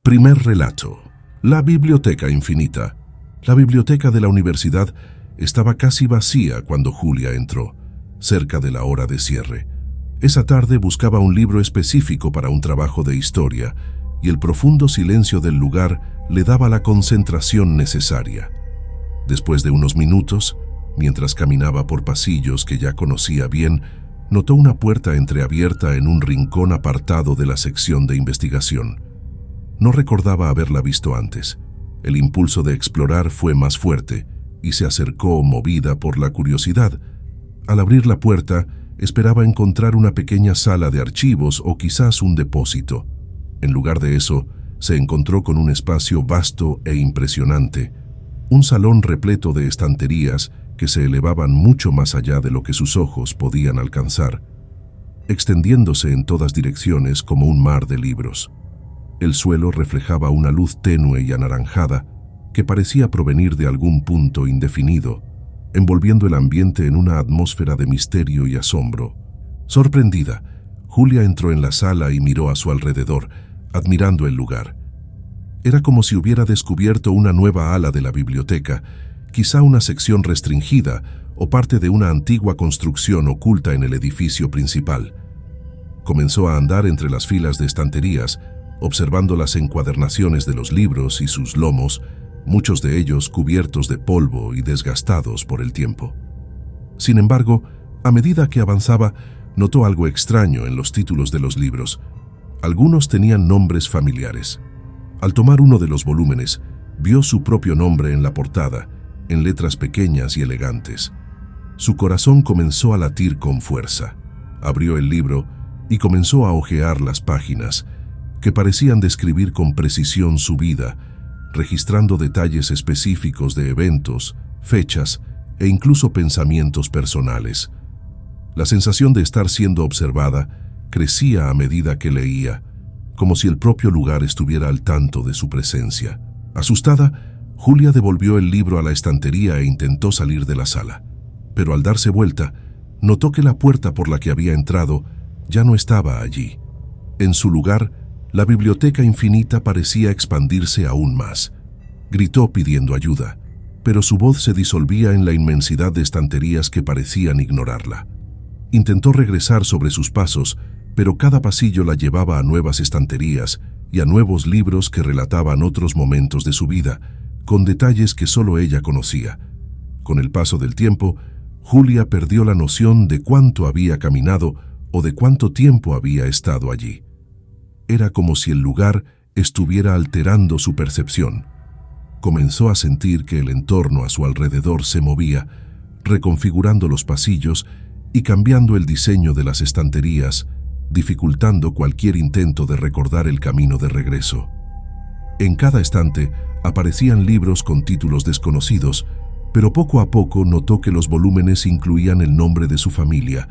Primer relato. La biblioteca infinita. La biblioteca de la universidad estaba casi vacía cuando Julia entró, cerca de la hora de cierre. Esa tarde buscaba un libro específico para un trabajo de historia, y el profundo silencio del lugar le daba la concentración necesaria. Después de unos minutos, mientras caminaba por pasillos que ya conocía bien, notó una puerta entreabierta en un rincón apartado de la sección de investigación. No recordaba haberla visto antes. El impulso de explorar fue más fuerte y se acercó movida por la curiosidad. Al abrir la puerta, esperaba encontrar una pequeña sala de archivos o quizás un depósito. En lugar de eso, se encontró con un espacio vasto e impresionante, un salón repleto de estanterías que se elevaban mucho más allá de lo que sus ojos podían alcanzar, extendiéndose en todas direcciones como un mar de libros. El suelo reflejaba una luz tenue y anaranjada que parecía provenir de algún punto indefinido, envolviendo el ambiente en una atmósfera de misterio y asombro. Sorprendida, Julia entró en la sala y miró a su alrededor, admirando el lugar. Era como si hubiera descubierto una nueva ala de la biblioteca, quizá una sección restringida o parte de una antigua construcción oculta en el edificio principal. Comenzó a andar entre las filas de estanterías, observando las encuadernaciones de los libros y sus lomos, muchos de ellos cubiertos de polvo y desgastados por el tiempo. Sin embargo, a medida que avanzaba, notó algo extraño en los títulos de los libros. Algunos tenían nombres familiares. Al tomar uno de los volúmenes, vio su propio nombre en la portada, en letras pequeñas y elegantes. Su corazón comenzó a latir con fuerza. Abrió el libro y comenzó a hojear las páginas, que parecían describir con precisión su vida, registrando detalles específicos de eventos, fechas e incluso pensamientos personales. La sensación de estar siendo observada crecía a medida que leía, como si el propio lugar estuviera al tanto de su presencia. Asustada, Julia devolvió el libro a la estantería e intentó salir de la sala. Pero al darse vuelta, notó que la puerta por la que había entrado ya no estaba allí. En su lugar, la biblioteca infinita parecía expandirse aún más. Gritó pidiendo ayuda, pero su voz se disolvía en la inmensidad de estanterías que parecían ignorarla. Intentó regresar sobre sus pasos, pero cada pasillo la llevaba a nuevas estanterías y a nuevos libros que relataban otros momentos de su vida, con detalles que solo ella conocía. Con el paso del tiempo, Julia perdió la noción de cuánto había caminado o de cuánto tiempo había estado allí. Era como si el lugar estuviera alterando su percepción. Comenzó a sentir que el entorno a su alrededor se movía, reconfigurando los pasillos y cambiando el diseño de las estanterías, dificultando cualquier intento de recordar el camino de regreso. En cada estante aparecían libros con títulos desconocidos, pero poco a poco notó que los volúmenes incluían el nombre de su familia,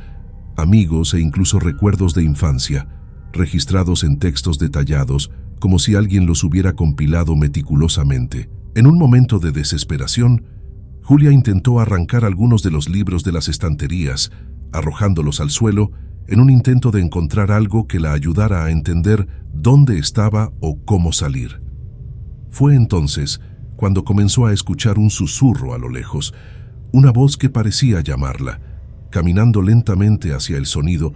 amigos e incluso recuerdos de infancia, registrados en textos detallados, como si alguien los hubiera compilado meticulosamente. En un momento de desesperación, Julia intentó arrancar algunos de los libros de las estanterías, arrojándolos al suelo, en un intento de encontrar algo que la ayudara a entender dónde estaba o cómo salir. Fue entonces cuando comenzó a escuchar un susurro a lo lejos, una voz que parecía llamarla. Caminando lentamente hacia el sonido,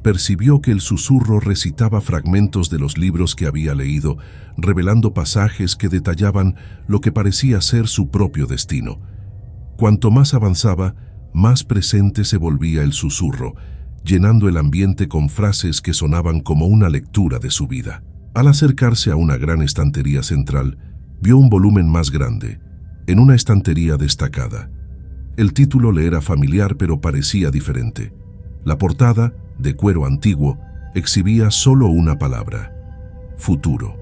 percibió que el susurro recitaba fragmentos de los libros que había leído, revelando pasajes que detallaban lo que parecía ser su propio destino. Cuanto más avanzaba, más presente se volvía el susurro, llenando el ambiente con frases que sonaban como una lectura de su vida. Al acercarse a una gran estantería central, vio un volumen más grande, en una estantería destacada. El título le era familiar, pero parecía diferente. La portada, de cuero antiguo, exhibía solo una palabra: futuro.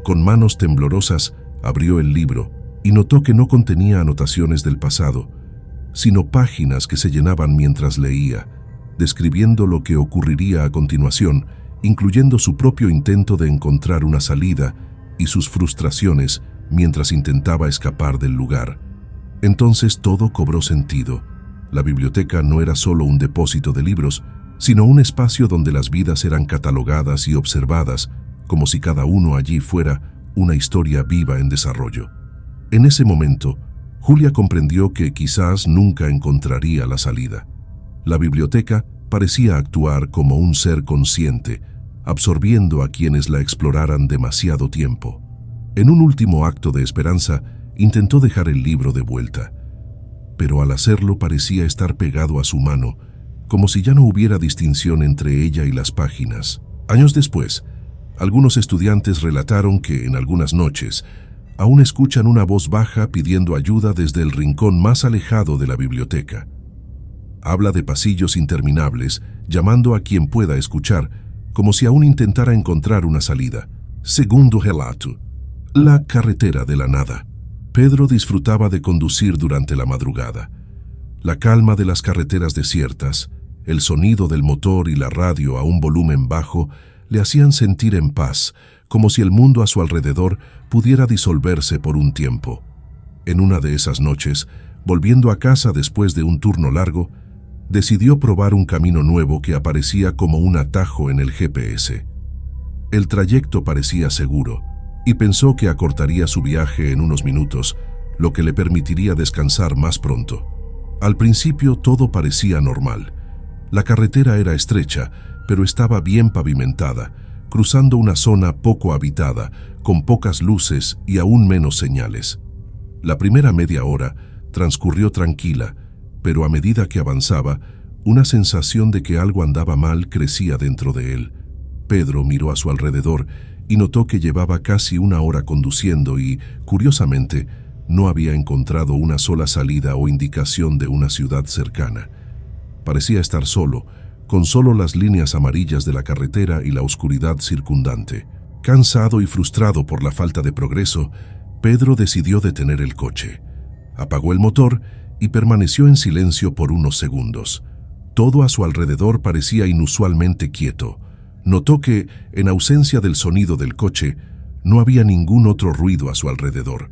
Con manos temblorosas, abrió el libro y notó que no contenía anotaciones del pasado, sino páginas que se llenaban mientras leía, describiendo lo que ocurriría a continuación, incluyendo su propio intento de encontrar una salida y sus frustraciones mientras intentaba escapar del lugar. Entonces todo cobró sentido. La biblioteca no era solo un depósito de libros, sino un espacio donde las vidas eran catalogadas y observadas, como si cada uno allí fuera una historia viva en desarrollo. En ese momento, Julia comprendió que quizás nunca encontraría la salida. La biblioteca parecía actuar como un ser consciente, absorbiendo a quienes la exploraran demasiado tiempo. En un último acto de esperanza, intentó dejar el libro de vuelta, pero al hacerlo parecía estar pegado a su mano, como si ya no hubiera distinción entre ella y las páginas. Años después, algunos estudiantes relataron que en algunas noches aún escuchan una voz baja pidiendo ayuda desde el rincón más alejado de la biblioteca. Habla de pasillos interminables, llamando a quien pueda escuchar, como si aún intentara encontrar una salida. Segundo relato, la carretera de la nada. Pedro disfrutaba de conducir durante la madrugada. La calma de las carreteras desiertas, el sonido del motor y la radio a un volumen bajo le hacían sentir en paz, como si el mundo a su alrededor pudiera disolverse por un tiempo. En una de esas noches, volviendo a casa después de un turno largo, decidió probar un camino nuevo que aparecía como un atajo en el GPS. El trayecto parecía seguro, y pensó que acortaría su viaje en unos minutos, lo que le permitiría descansar más pronto. Al principio todo parecía normal. La carretera era estrecha, pero estaba bien pavimentada, cruzando una zona poco habitada, con pocas luces y aún menos señales. La primera media hora transcurrió tranquila, pero a medida que avanzaba, una sensación de que algo andaba mal crecía dentro de él. Pedro miró a su alrededor y notó que llevaba casi una hora conduciendo y, curiosamente, no había encontrado una sola salida o indicación de una ciudad cercana. Parecía estar solo, con solo las líneas amarillas de la carretera y la oscuridad circundante. Cansado y frustrado por la falta de progreso, Pedro decidió detener el coche. Apagó el motor y permaneció en silencio por unos segundos. Todo a su alrededor parecía inusualmente quieto. Notó que, en ausencia del sonido del coche, no había ningún otro ruido a su alrededor.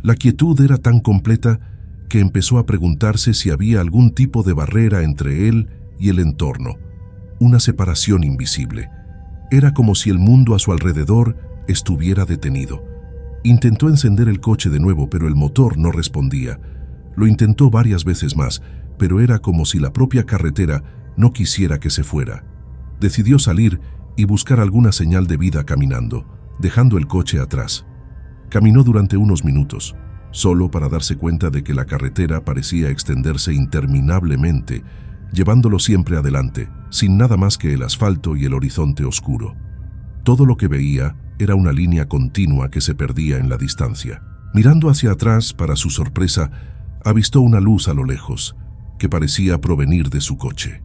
La quietud era tan completa que empezó a preguntarse si había algún tipo de barrera entre él y el entorno, una separación invisible. Era como si el mundo a su alrededor estuviera detenido. Intentó encender el coche de nuevo, pero el motor no respondía. Lo intentó varias veces más, pero era como si la propia carretera no quisiera que se fuera. Decidió salir y buscar alguna señal de vida caminando, dejando el coche atrás. Caminó durante unos minutos, solo para darse cuenta de que la carretera parecía extenderse interminablemente, llevándolo siempre adelante, sin nada más que el asfalto y el horizonte oscuro. Todo lo que veía era una línea continua que se perdía en la distancia. Mirando hacia atrás, para su sorpresa, avistó una luz a lo lejos, que parecía provenir de su coche.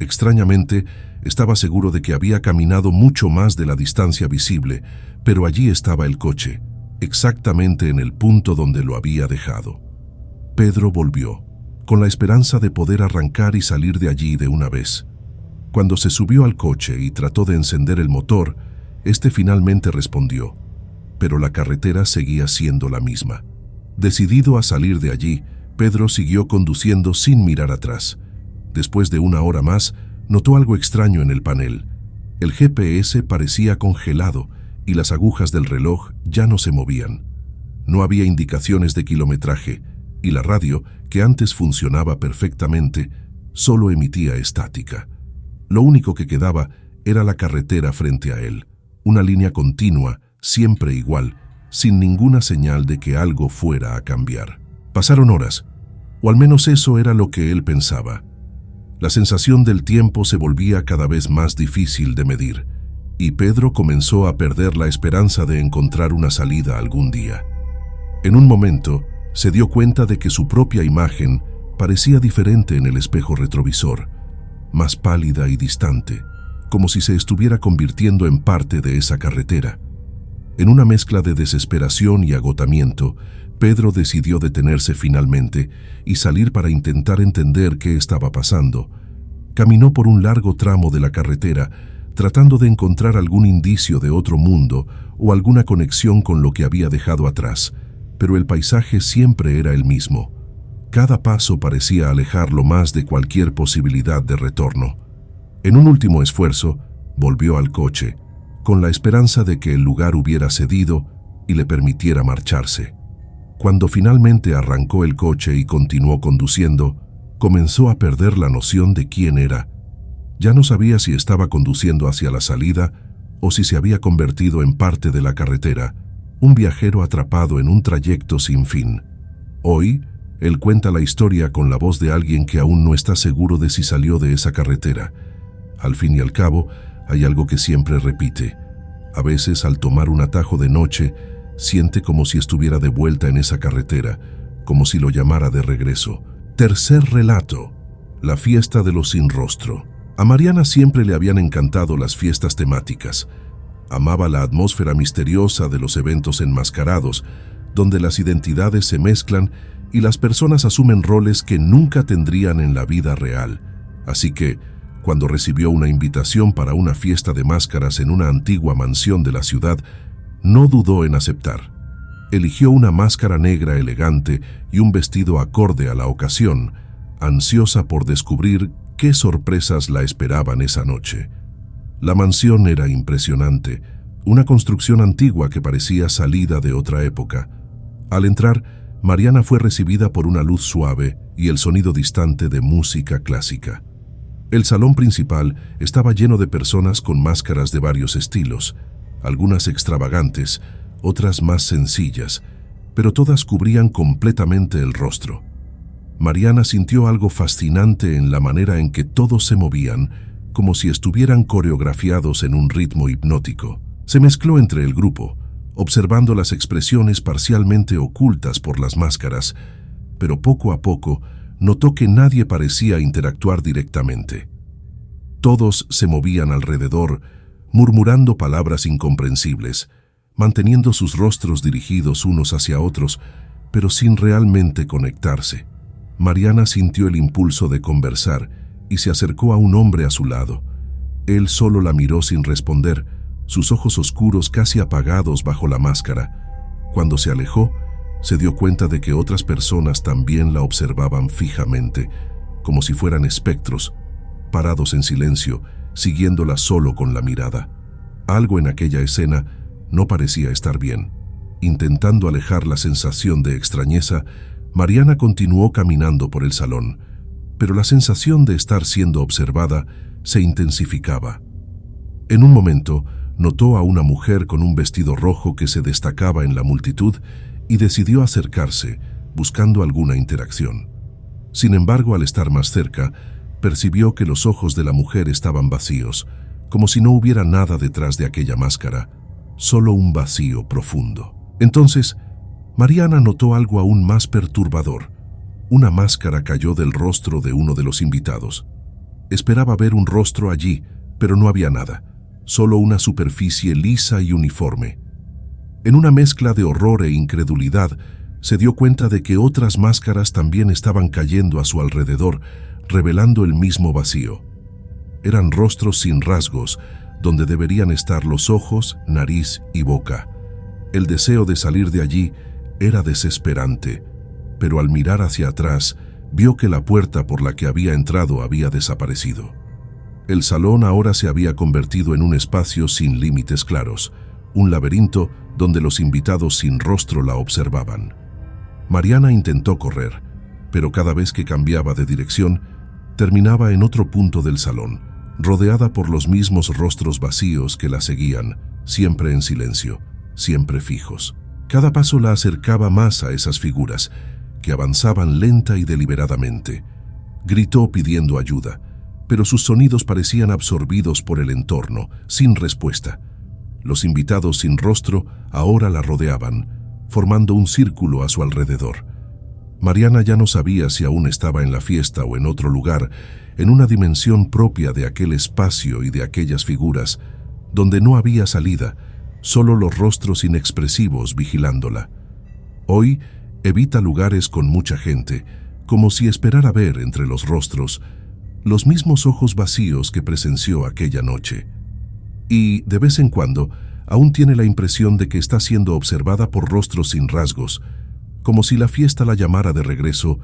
Extrañamente, estaba seguro de que había caminado mucho más de la distancia visible, pero allí estaba el coche, exactamente en el punto donde lo había dejado. Pedro volvió, con la esperanza de poder arrancar y salir de allí de una vez. Cuando se subió al coche y trató de encender el motor, este finalmente respondió, pero la carretera seguía siendo la misma. Decidido a salir de allí, Pedro siguió conduciendo sin mirar atrás. Después de una hora más, notó algo extraño en el panel. El GPS parecía congelado y las agujas del reloj ya no se movían. No había indicaciones de kilometraje y la radio, que antes funcionaba perfectamente, solo emitía estática. Lo único que quedaba era la carretera frente a él, una línea continua, siempre igual, sin ninguna señal de que algo fuera a cambiar. Pasaron horas, o al menos eso era lo que él pensaba. La sensación del tiempo se volvía cada vez más difícil de medir, y Pedro comenzó a perder la esperanza de encontrar una salida algún día. En un momento, se dio cuenta de que su propia imagen parecía diferente en el espejo retrovisor, más pálida y distante, como si se estuviera convirtiendo en parte de esa carretera. En una mezcla de desesperación y agotamiento, Pedro decidió detenerse finalmente y salir para intentar entender qué estaba pasando. Caminó por un largo tramo de la carretera, tratando de encontrar algún indicio de otro mundo o alguna conexión con lo que había dejado atrás, pero el paisaje siempre era el mismo. Cada paso parecía alejarlo más de cualquier posibilidad de retorno. En un último esfuerzo, volvió al coche, con la esperanza de que el lugar hubiera cedido y le permitiera marcharse. Cuando finalmente arrancó el coche y continuó conduciendo, comenzó a perder la noción de quién era. Ya no sabía si estaba conduciendo hacia la salida o si se había convertido en parte de la carretera, un viajero atrapado en un trayecto sin fin. Hoy, él cuenta la historia con la voz de alguien que aún no está seguro de si salió de esa carretera. Al fin y al cabo, hay algo que siempre repite. A veces, al tomar un atajo de noche, siente como si estuviera de vuelta en esa carretera, como si lo llamara de regreso. Tercer relato: la fiesta de los sin rostro. A Mariana siempre le habían encantado las fiestas temáticas. Amaba la atmósfera misteriosa de los eventos enmascarados, donde las identidades se mezclan y las personas asumen roles que nunca tendrían en la vida real. Así que, cuando recibió una invitación para una fiesta de máscaras en una antigua mansión de la ciudad, no dudó en aceptar. Eligió una máscara negra elegante y un vestido acorde a la ocasión, ansiosa por descubrir qué sorpresas la esperaban esa noche. La mansión era impresionante, una construcción antigua que parecía salida de otra época. Al entrar, Mariana fue recibida por una luz suave y el sonido distante de música clásica. El salón principal estaba lleno de personas con máscaras de varios estilos, algunas extravagantes, otras más sencillas, pero todas cubrían completamente el rostro. Mariana sintió algo fascinante en la manera en que todos se movían, como si estuvieran coreografiados en un ritmo hipnótico. Se mezcló entre el grupo, observando las expresiones parcialmente ocultas por las máscaras, pero poco a poco notó que nadie parecía interactuar directamente. Todos se movían alrededor, murmurando palabras incomprensibles, manteniendo sus rostros dirigidos unos hacia otros, pero sin realmente conectarse. Mariana sintió el impulso de conversar y se acercó a un hombre a su lado. Él solo la miró sin responder, sus ojos oscuros casi apagados bajo la máscara. Cuando se alejó, se dio cuenta de que otras personas también la observaban fijamente, como si fueran espectros, parados en silencio, siguiéndola solo con la mirada. Algo en aquella escena no parecía estar bien. Intentando alejar la sensación de extrañeza, Mariana continuó caminando por el salón, pero la sensación de estar siendo observada se intensificaba. En un momento, notó a una mujer con un vestido rojo que se destacaba en la multitud y decidió acercarse, buscando alguna interacción. Sin embargo, al estar más cerca, percibió que los ojos de la mujer estaban vacíos, como si no hubiera nada detrás de aquella máscara, solo un vacío profundo. Entonces, Mariana notó algo aún más perturbador. Una máscara cayó del rostro de uno de los invitados. Esperaba ver un rostro allí, pero no había nada, solo una superficie lisa y uniforme. En una mezcla de horror e incredulidad, se dio cuenta de que otras máscaras también estaban cayendo a su alrededor, revelando el mismo vacío. Eran rostros sin rasgos, donde deberían estar los ojos, nariz y boca. El deseo de salir de allí era desesperante, pero al mirar hacia atrás, vio que la puerta por la que había entrado había desaparecido. El salón ahora se había convertido en un espacio sin límites claros, un laberinto donde los invitados sin rostro la observaban. Mariana intentó correr, pero cada vez que cambiaba de dirección, terminaba en otro punto del salón, rodeada por los mismos rostros vacíos que la seguían, siempre en silencio, siempre fijos. Cada paso la acercaba más a esas figuras, que avanzaban lenta y deliberadamente. Gritó pidiendo ayuda, pero sus sonidos parecían absorbidos por el entorno, sin respuesta. Los invitados sin rostro ahora la rodeaban, formando un círculo a su alrededor. Mariana ya no sabía si aún estaba en la fiesta o en otro lugar, en una dimensión propia de aquel espacio y de aquellas figuras, donde no había salida, solo los rostros inexpresivos vigilándola. Hoy evita lugares con mucha gente, como si esperara ver entre los rostros los mismos ojos vacíos que presenció aquella noche. Y, de vez en cuando, aún tiene la impresión de que está siendo observada por rostros sin rasgos, como si la fiesta la llamara de regreso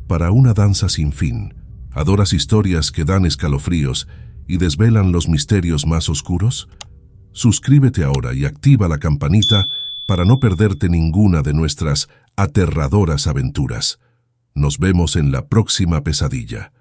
para una danza sin fin. ¿Adoras historias que dan escalofríos y desvelan los misterios más oscuros? Suscríbete ahora y activa la campanita para no perderte ninguna de nuestras aterradoras aventuras. Nos vemos en la próxima pesadilla.